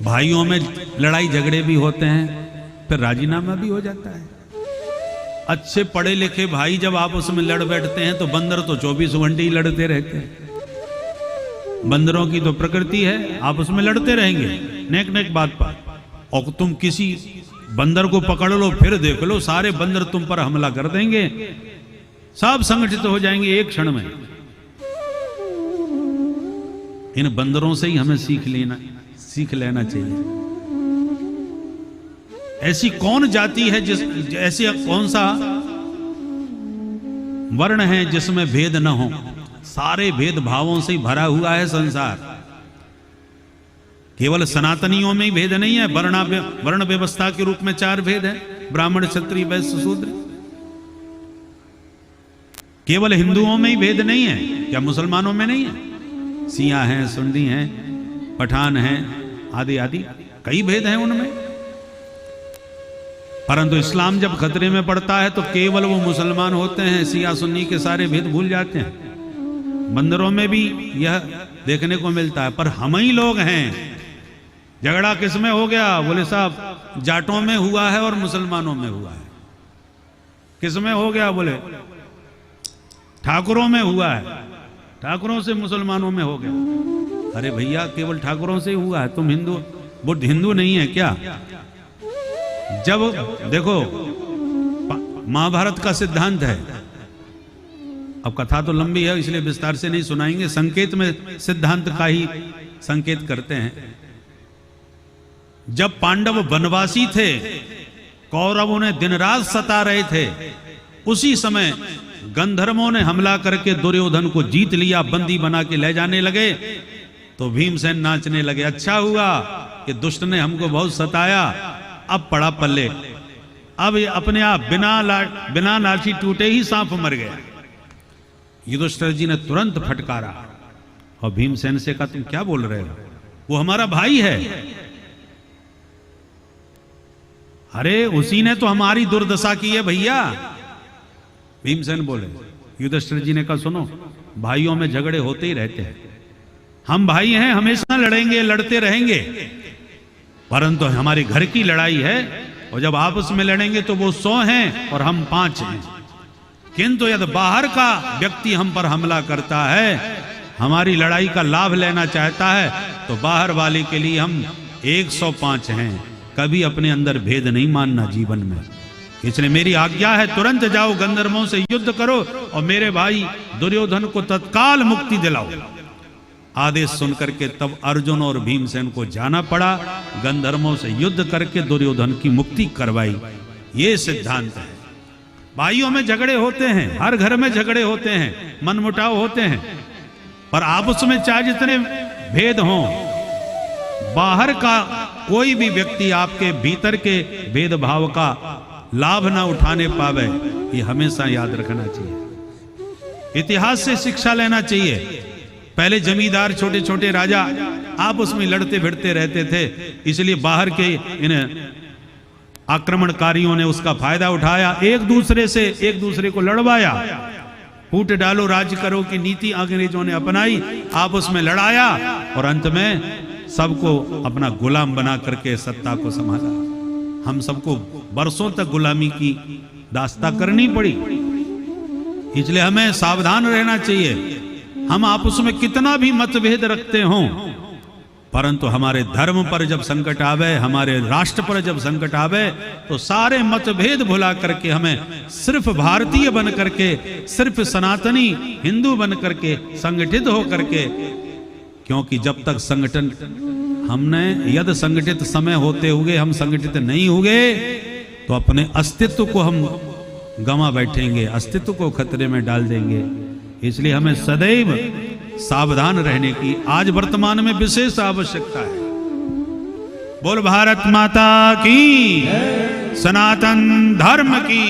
भाइयों में लड़ाई झगड़े भी होते हैं, फिर राजीनामा भी हो जाता है। अच्छे पढ़े लिखे भाई जब आपस में लड़ बैठते हैं तो बंदर तो 24 घंटे ही लड़ते रहते हैं। बंदरों की तो प्रकृति है, आपस में लड़ते रहेंगे नेक नेक बात पर। और तुम किसी बंदर को पकड़ लो, फिर देख लो सारे बंदर तुम पर हमला कर देंगे, सब संगठित हो जाएंगे एक क्षण में। इन बंदरों से ही हमें सीख लेना चाहिए। ऐसी कौन जाति है ऐसे कौन सा वर्ण है जिसमें भेद न हो? सारे भेद भावों से ही भरा हुआ है संसार। केवल सनातनियों में ही भेद नहीं है, वर्ण व्यवस्था के रूप में 4 भेद है, ब्राह्मण क्षत्रिय वैश्य शूद्र। केवल हिंदुओं में ही भेद नहीं है, क्या मुसलमानों में नहीं है? सिया हैं, सुन्नी हैं, पठान हैं, आदि आदि कई भेद हैं उनमें। परंतु इस्लाम जब खतरे में पड़ता है तो केवल वो मुसलमान होते हैं, सिया सुन्नी के सारे भेद भूल जाते हैं। बंदरों में भी यह देखने को मिलता है। पर हम ही लोग हैं, झगड़ा किस में हो गया? बोले साहब जाटों में हुआ है और मुसलमानों में हुआ है। किस में हो गया? बोले ठाकुरों में हुआ है, ठाकुरों से मुसलमानों में हो गया। अरे भैया केवल ठाकुरों से ही हुआ है, तुम हिंदू बुद्ध हिंदू नहीं है क्या? जब देखो महाभारत का सिद्धांत है, अब कथा तो लंबी है इसलिए विस्तार से नहीं सुनाएंगे, संकेत में सिद्धांत का ही संकेत करते हैं। जब पांडव वनवासी थे, कौरव उन्हें दिन रात सता रहे थे, उसी समय गंधर्वों ने हमला करके दुर्योधन को जीत लिया, बंदी बना के ले जाने लगे। तो भीमसेन नाचने लगे, अच्छा हुआ कि दुष्ट ने हमको बहुत सताया, अब पड़ा पल्ले, अब अपने आप बिना लाठी टूटे ही सांप मर गया। युधिष्ठिर जी ने तुरंत फटकारा और भीमसेन से कहा तुम क्या बोल रहे हो, वो हमारा भाई है। अरे उसी ने तो हमारी दुर्दशा की है भैया। भीमसेन बोले, युधिष्ठिर जी ने कहा सुनो, भाइयों में झगड़े होते ही रहते हैं, हम भाई हैं, हमेशा लड़ेंगे, लड़ते रहेंगे, परंतु हमारे घर की लड़ाई है और जब आपस में लड़ेंगे तो वो 100 हैं और हम 5 हैं। किंतु यदि बाहर का व्यक्ति हम पर हमला करता है, हमारी लड़ाई का लाभ लेना चाहता है, तो बाहर वाले के लिए हम 105 हैं। कभी अपने अंदर भेद नहीं मानना जीवन में। इसलिए मेरी आज्ञा है तुरंत जाओ गंधर्वों से युद्ध करो और मेरे भाई दुर्योधन को तत्काल मुक्ति दिलाओ। आदेश सुनकर के तब अर्जुन और भीमसेन को जाना पड़ा, गंधर्वों से युद्ध करके दुर्योधन की मुक्ति करवाई। ये सिद्धांत है। भाइयों में झगड़े होते हैं, हर घर में झगड़े होते हैं, मनमुटाव होते हैं, पर आपस में चाहे जितने भेद हों, बाहर का कोई भी व्यक्ति आपके भीतर के भेदभाव का लाभ ना उठाने पावे, ये हमेशा याद रखना चाहिए। इतिहास से शिक्षा लेना चाहिए। पहले जमींदार छोटे छोटे राजा आपस में लड़ते भिड़ते रहते थे, इसलिए बाहर के इन आक्रमणकारियों ने उसका फायदा उठाया, एक दूसरे को लड़वाया, फूट डालो राज करो की नीति अंग्रेजों ने अपनाई, आपस में लड़ाया और अंत में सबको अपना गुलाम बना करके सत्ता को संभाला। हम सबको बरसों तक गुलामी की दास्ता करनी पड़ी। इसलिए हमें सावधान रहना चाहिए। हम आपस में कितना भी मतभेद रखते हों, परंतु हमारे धर्म पर जब संकट आवे, हमारे राष्ट्र पर जब संकट आवे, तो सारे मतभेद भुला करके हमें सिर्फ भारतीय बन करके, सिर्फ सनातनी हिंदू बन करके संगठित हो करके, क्योंकि जब तक संगठन हमने यदि संगठित समय होते हुए हम संगठित नहीं हुए तो अपने अस्तित्व को हम गंवा बैठेंगे, अस्तित्व को खतरे में डाल देंगे। इसलिए हमें सदैव सावधान रहने की आज वर्तमान में विशेष आवश्यकता है। बोल भारत माता की, सनातन धर्म की।